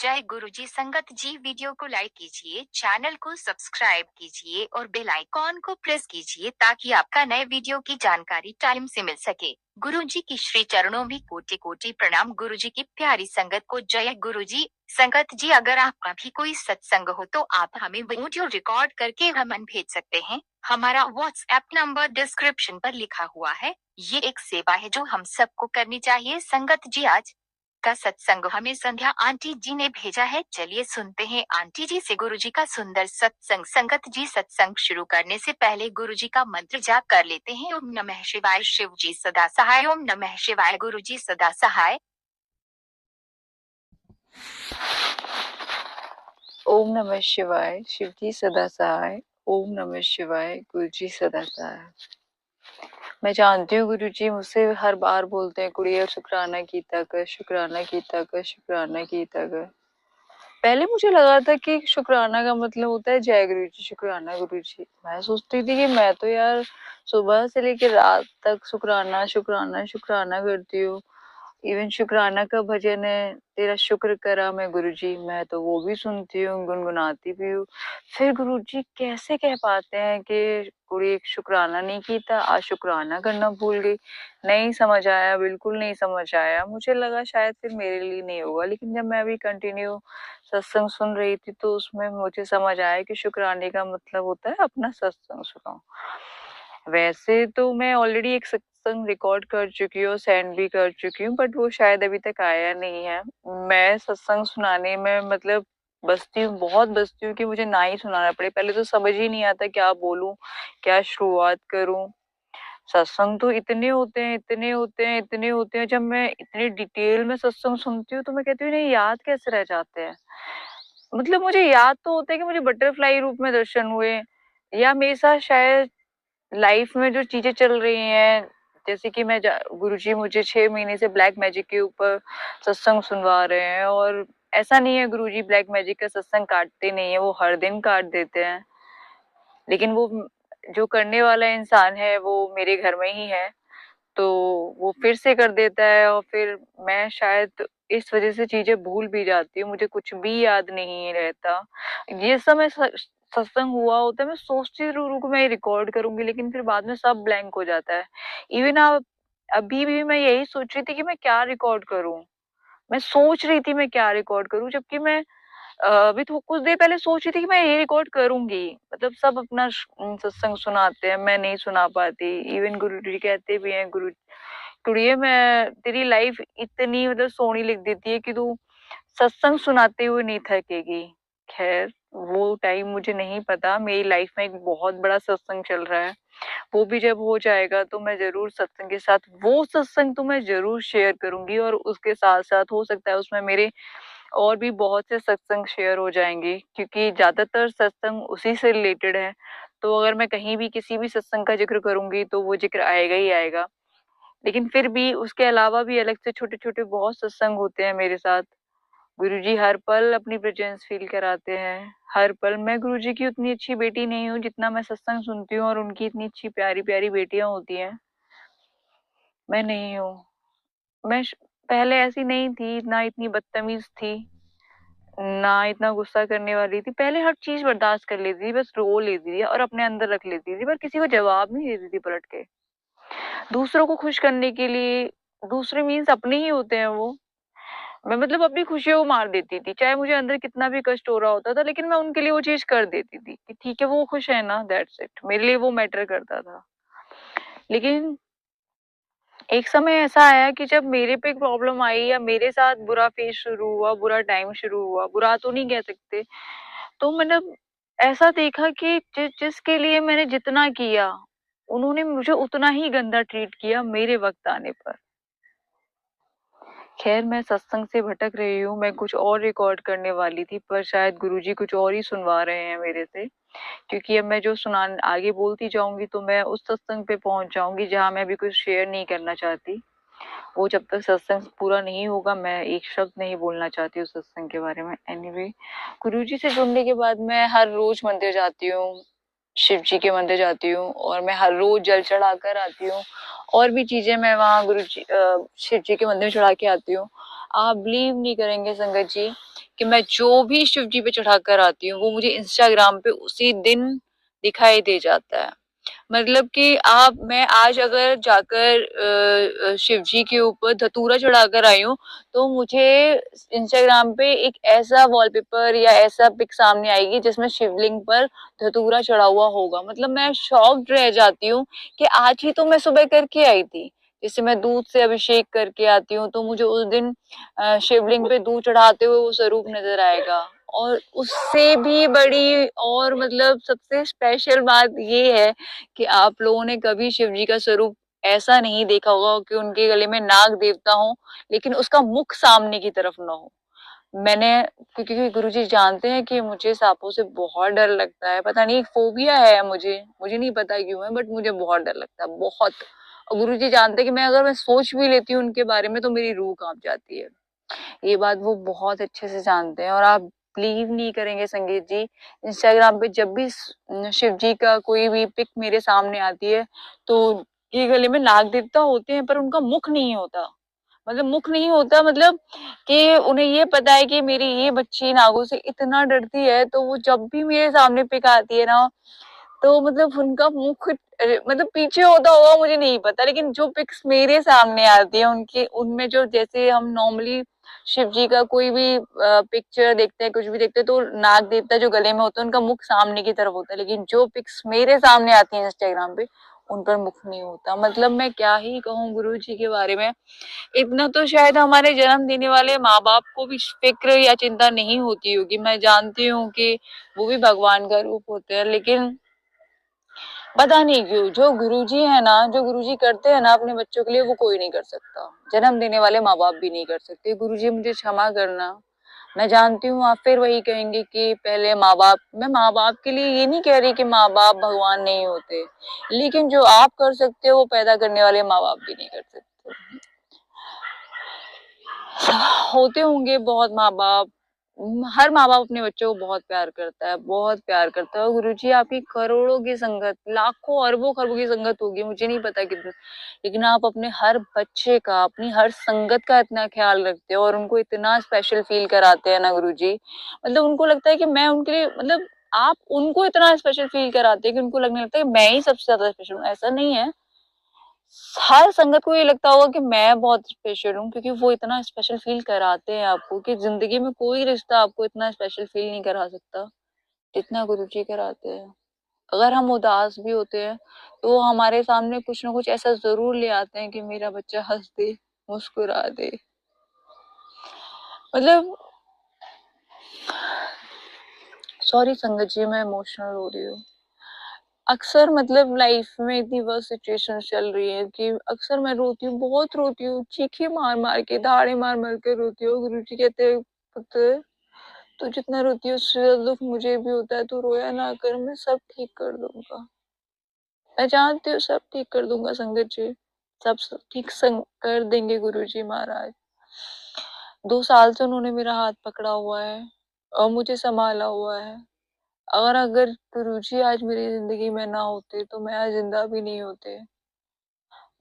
जय गुरुजी। संगत जी, वीडियो को लाइक कीजिए, चैनल को सब्सक्राइब कीजिए और बेल आइकॉन को प्रेस कीजिए ताकि आपका नए वीडियो की जानकारी टाइम से मिल सके। गुरुजी की श्री चरणों में कोटि कोटि प्रणाम। गुरुजी की प्यारी संगत को जय गुरुजी। संगत जी, अगर आपका भी कोई सत्संग हो तो आप हमें वीडियो रिकॉर्ड करके हमें भेज सकते हैं। हमारा व्हाट्सएप नंबर डिस्क्रिप्शन पर लिखा हुआ है। ये एक सेवा है जो हम सबको करनी चाहिए। संगत जी, आज का सत्संग हमें संध्या आंटी जी ने भेजा है। चलिए सुनते हैं आंटी जी से गुरुजी का सुंदर सत्संग। संगत जी, सत्संग शुरू करने से पहले गुरुजी का मंत्र जाप कर लेते हैं। ओम नमः शिवाय। शिव जी सदा सहाय। ओम नमः शिवाय। गुरुजी सदा सहाय। ओम नमः शिवाय। शिव जी सदा सहाय। ओम नमः शिवाय। गुरु जी सदा सहाय। मैं जानती हूँ गुरु जी मुझसे हर बार बोलते हैं कुड़िया शुक्राना कीता कर, शुक्राना कीता कर, शुक्राना कीता कर। पहले मुझे लगा था कि शुक्राना का मतलब होता है जय गुरु जी, शुक्राना गुरु जी। मैं सोचती थी कि मैं तो यार सुबह से लेकर रात तक शुक्राना शुक्राना शुक्राना करती हूँ। इवन शुक्राना का भजन है, तेरा शुक्र करा मैं गुरुजी, मैं तो वो भी सुनती हूँ, गुनगुनाती भी हूँ। फिर गुरुजी कैसे कह पाते हैं कि कुड़ी शुक्राना नहीं कीता, आज शुक्राना करना भूल गई। नहीं समझ आया, बिल्कुल नहीं समझ आया। मुझे लगा शायद फिर मेरे लिए नहीं होगा, लेकिन जब मैं अभी कंटिन्यू सत्संग सुन रही थी तो उसमें मुझे समझ आया कि शुक्राने का मतलब होता है अपना सत्संग सुनाओ। वैसे तो मैं ऑलरेडी एक सत्संग रिकॉर्ड कर चुकी हूँ, सेंड भी कर चुकी हूँ, बट वो शायद अभी तक आया नहीं है। मैं सत्संग सुनाने में मतलब बचती हूँ, बहुत बचती हूँ कि मुझे ना ही सुनाना पड़े। पहले तो समझ ही नहीं आता क्या बोलूं, क्या शुरुआत करूं। सत्संग तो इतने होते हैं, इतने होते हैं, इतने होते हैं। जब मैं इतनी डिटेल में सत्संग सुनती हूँ तो मैं कहती हूँ नहीं, याद कैसे रह जाते हैं। मतलब मुझे याद तो होता है कि मुझे बटरफ्लाई रूप में दर्शन हुए, या मेरे साथ शायद लाइफ में जो चीजें चल रही हैं, जैसे कि गुरुजी मुझे 6 महीने से ब्लैक मैजिक के ऊपर सत्संग सुनवा रहे हैं। और ऐसा नहीं है गुरुजी ब्लैक मैजिक का सत्संग काटते नहीं है, वो हर दिन काट देते हैं। लेकिन वो जो करने वाला इंसान है वो मेरे घर में ही है, तो वो फिर से कर देता है। और फिर मैं शायद इस वजह से चीजें भूल भी जाती हूँ, मुझे कुछ भी याद नहीं रहता। ये समय सत्संग हुआ होता है, मैं सोचती जरूर हूँ कि मैं रिकॉर्ड करूंगी, लेकिन फिर बाद में सब ब्लैंक हो जाता है। इवन आप अभी भी मैं यही सोच रही थी कि मैं क्या रिकॉर्ड करूं। मैं सोच रही थी मैं क्या रिकॉर्ड करूं, जबकि मैं अभी तो कुछ देर पहले सोच रही थी कि मैं ये रिकॉर्ड करूंगी। मतलब सब अपना सत्संग सुनाते हैं, मैं नहीं सुना पाती। इवन गुरु जी कहते भी हैं, गुरु कुड़िए मैं तेरी लाइफ इतनी मतलब सोहनी लिख देती है कि तू सत्संग सुनाते हुए नहीं थकेगी। खैर वो टाइम मुझे नहीं पता, मेरी लाइफ में एक बहुत बड़ा सत्संग चल रहा है। वो भी जब हो जाएगा तो मैं जरूर सत्संग के साथ वो सत्संग तो मैं जरूर शेयर करूंगी, और उसके साथ साथ हो सकता है उसमें मेरे और भी बहुत से सत्संग शेयर हो जाएंगे, क्योंकि ज्यादातर सत्संग उसी से रिलेटेड है। तो अगर मैं कहीं भी किसी भी सत्संग का जिक्र करूंगी तो वो जिक्र आएगा ही आएगा। लेकिन फिर भी उसके अलावा भी अलग से छोटे छोटे बहुत सत्संग होते हैं मेरे साथ। गुरुजी हर पल अपनी प्रेजेंस फील कराते हैं, हर पल। मैं गुरुजी की उतनी अच्छी बेटी नहीं हूँ जितना मैं सत्संग सुनती हूँ, और उनकी इतनी अच्छी प्यारी प्यारी बेटियां होती हैं, मैं नहीं हूँ। पहले ऐसी नहीं थी, ना इतनी बदतमीज थी, ना इतना गुस्सा करने वाली थी। पहले हर चीज बर्दाश्त कर लेती थी, बस रो लेती थी और अपने अंदर रख लेती थी, पर किसी को जवाब नहीं देती थी पलट के। दूसरों को खुश करने के लिए, दूसरे मीन्स अपने ही होते हैं वो, मैं मतलब अपनी खुशियों को मार देती थी, चाहे मुझे अंदर कितना भी कष्ट हो रहा होता था, लेकिन मैं उनके लिए वो चीज कर देती थी कि ठीक है वो खुश है ना, दैट्स इट। मेरे लिए वो मैटर करता था। लेकिन एक समय ऐसा आया कि जब मेरे पे प्रॉब्लम आई, या मेरे साथ बुरा फेज शुरू हुआ, बुरा टाइम शुरू हुआ, बुरा तो नहीं कह सकते, तो मैंने ऐसा देखा कि जिसके लिए मैंने जितना किया, उन्होंने मुझे उतना ही गंदा ट्रीट किया मेरे वक्त आने पर। खैर मैं सत्संग से भटक रही हूँ, मैं कुछ और रिकॉर्ड करने वाली थी, पर शायद गुरुजी कुछ और ही सुनवा रहे हैं मेरे से। क्योंकि अब मैं जो सुनान आगे बोलती जाऊंगी तो मैं उस सत्संग पे पहुंच जाऊंगी जहां मैं भी कुछ शेयर नहीं करना चाहती। वो जब तक सत्संग पूरा नहीं होगा मैं एक शब्द नहीं बोलना चाहती उस सत्संग के बारे में। एनीवे, गुरुजी से जुड़ने के बाद मैं हर रोज मंदिर जाती हूँ, शिव जी के मंदिर जाती हूँ, और मैं हर रोज जल चढ़ा कर आती हूँ, और भी चीजें मैं वहाँ शिव जी के मंदिर में चढ़ा के आती हूँ। आप बिलीव नहीं करेंगे संगत जी कि मैं जो भी शिव जी पे चढ़ाकर आती हूँ वो मुझे इंस्टाग्राम पे उसी दिन दिखाई दे जाता है। मतलब कि मैं आज अगर जाकर शिव जी के ऊपर धतूरा चढ़ाकर आई हूँ, तो मुझे इंस्टाग्राम पे एक ऐसा वॉलपेपर या ऐसा पिक सामने आएगी जिसमें शिवलिंग पर धतूरा चढ़ा हुआ होगा। मतलब मैं शॉक्ड रह जाती हूँ कि आज ही तो मैं सुबह करके आई थी। जैसे मैं दूध से अभिषेक करके आती हूँ तो मुझे उस दिन शिवलिंग पे दूध चढ़ाते हुए वो स्वरूप नजर आएगा। और उससे भी बड़ी और मतलब सबसे स्पेशल बात ये है कि आप लोगों ने कभी शिव जी का स्वरूप ऐसा नहीं देखा होगा कि उनके गले में नाग देवता हो, लेकिन उसका मुख सामने की तरफ ना हो। मैंने क्योंकि गुरुजी जानते हैं कि मुझे सांपों से बहुत डर लगता है, पता नहीं एक फोबिया है मुझे नहीं पता क्यों है, बट मुझे बहुत डर लगता है, बहुत। और गुरुजी जानते हैं कि अगर मैं सोच भी लेती हूँ उनके बारे में तो मेरी रूह कांप जाती है। ये बात वो बहुत अच्छे से जानते हैं। और आप बिलीव नहीं करेंगे संगीत जी, इंस्टाग्राम पे जब भी शिव जी का कोई भी पिक मेरे सामने आती है तो ये गले में नाग देवता होते हैं पर उनका मुख नहीं होता। मतलब मुख नहीं होता, मतलब कि उन्हें ये पता है कि मेरी ये बच्ची नागों से इतना डरती है, तो वो जब भी मेरे सामने पिक आती है ना, तो मतलब उनका मुख मतलब पीछे होता होगा मुझे नहीं पता, लेकिन जो पिक्स मेरे सामने आती है उनके उनमें जो जैसे हम नॉर्मली शिव जी का कोई भी पिक्चर देखते हैं, कुछ भी देखते हैं तो नाग देवता जो गले में होता है उनका मुख सामने की तरफ होता है, लेकिन जो पिक्स मेरे सामने आती है इंस्टाग्राम पे उन पर मुख नहीं होता। मतलब मैं क्या ही कहूँ गुरु जी के बारे में। इतना तो शायद हमारे जन्म देने वाले माँ बाप को भी फिक्र या चिंता नहीं होती होगी। मैं जानती हूँ कि वो भी भगवान का रूप होते हैं, लेकिन पता नहीं क्यों जो गुरुजी है ना, जो गुरुजी करते हैं ना अपने बच्चों के लिए, वो कोई नहीं कर सकता। जन्म देने वाले माँ बाप भी नहीं कर सकते। गुरुजी मुझे क्षमा करना। मैं जानती हूँ आप फिर वही कहेंगे कि पहले माँ बाप, मैं माँ बाप के लिए ये नहीं कह रही कि माँ बाप भगवान नहीं होते, लेकिन जो आप कर सकते हो वो पैदा करने वाले माँ बाप भी नहीं कर सकते। होते होंगे बहुत माँ बाप, हर माँ बाप अपने बच्चों को बहुत प्यार करता है, बहुत प्यार करता है। और गुरुजी आपकी करोड़ों की संगत, लाखों अरबों खरबों की संगत होगी, मुझे नहीं पता कितनी, लेकिन आप अपने हर बच्चे का, अपनी हर संगत का इतना ख्याल रखते हो और उनको इतना स्पेशल फील कराते हैं ना गुरुजी। मतलब उनको लगता है कि मैं उनके लिए, मतलब आप उनको इतना स्पेशल फील कराते हैं कि उनको लगने लगता है कि मैं ही सबसे ज्यादा स्पेशल हूँ। ऐसा नहीं है, हर संगत को ये लगता होगा कि मैं बहुत स्पेशल हूँ, क्योंकि वो इतना स्पेशल फील कराते हैं आपको कि जिंदगी में कोई रिश्ता आपको इतना स्पेशल फील नहीं करा सकता जितना गुरुजी कराते हैं। अगर हम उदास भी होते हैं तो वो हमारे सामने कुछ ना कुछ ऐसा जरूर ले आते हैं कि मेरा बच्चा हंस दे, मुस्कुरा दे। मतलब सॉरी संगत जी, मैं इमोशनल हो रही हूँ। अक्सर मतलब लाइफ में इतनी वर्स्ट सिचुएशन चल रही है कि अक्सर मैं रोती हूँ, बहुत रोती हूँ, चीखें मार मार के, दहाड़े मार मार के रोती हूँ। गुरुजी कहते हैं पुत्र, तू जितना रोती है उससे ज्यादा दुख मुझे भी होता है, तू रोया ना कर, मैं सब ठीक कर दूंगा। मैं जानती हूँ सब ठीक कर दूंगा संगत जी, सब ठीक कर देंगे गुरुजी महाराज। 2 साल से उन्होंने मेरा हाथ पकड़ा हुआ है और मुझे संभाला हुआ है। अगर गुरुजी आज मेरी जिंदगी में ना होते तो मैं आज जिंदा भी नहीं होते।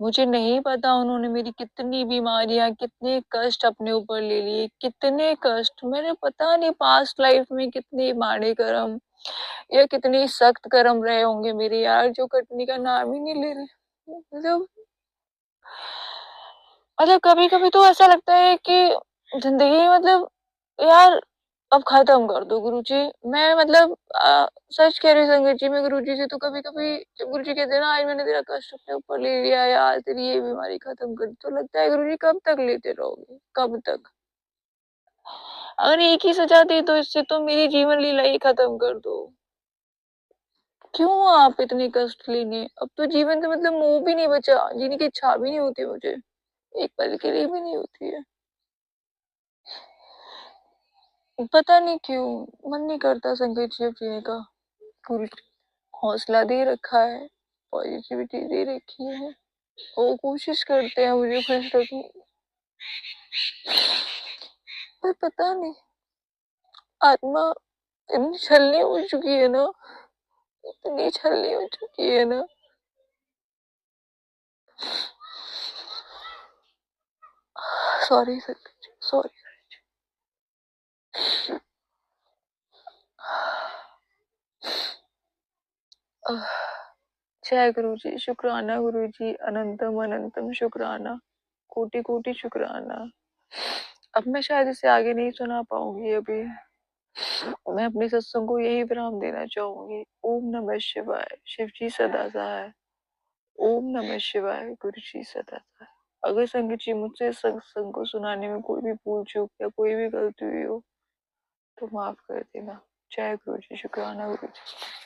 मुझे नहीं पता उन्होंने मेरी कितनी बीमारियां, कितने कष्ट अपने ऊपर ले लिए, कितने कष्ट, मैंने पता नहीं पास्ट लाइफ में कितने माड़े कर्म या कितने सख्त कर्म रहे होंगे मेरे यार, जो कटने का नाम ही नहीं ले रहे। मतलब कभी कभी तो ऐसा लगता है कि जिंदगी मतलब यार अब खत्म कर दो गुरुजी। मैं मतलब सच कह रही हूँ संगत जी, मैं गुरुजी से तो कभी कभी, जब गुरुजी कहते हैं ना आज मैंने तेरा कष्ट अपने ऊपर ले लिया है, आज तेरी ये बीमारी खत्म कर दी, तो लगता है गुरुजी कब तक लेते रहोगे, कब तक। अगर एक ही सजा दी तो इससे तो मेरी जीवन लीला ही खत्म कर दो। क्यों आप इतने कष्ट लेने, अब तो जीवन से मतलब मोह भी नहीं बचा, जीने की इच्छा भी नहीं होती मुझे, एक पल के लिए भी नहीं होती है। पता नहीं क्यों मन नहीं करता संगीत जी जीने का। पूरी हौसला दे रखा है, पॉजिटिविटी दे रखी है, वो कोशिश करते हैं मुझे खुश रखने, पर पता नहीं आत्मा इतनी छलनी हो चुकी है ना, इतनी छलनी हो चुकी है ना। Sorry sir, sorry. जय गुरु जी, शुक्राना गुरु जी, अनंतम अनंतम शुक्राना, कोटि कोटि शुक्राना। अब मैं शायद इसे आगे नहीं सुना पाऊंगी अभी। मैं अपने सत्संग को यही विराम देना चाहूंगी। ओम नमः शिवाय, शिव जी सदा सहाय। ओम नमः शिवाय, गुरु जी सदा सहाय। अगर संगत जी मुझसे सत्संग को सुनाने में कोई भी भूल चूक या कोई भी गलती हुई हो तो माफ कर देना। जय गुरु जी, शुक्राना गुरु जी।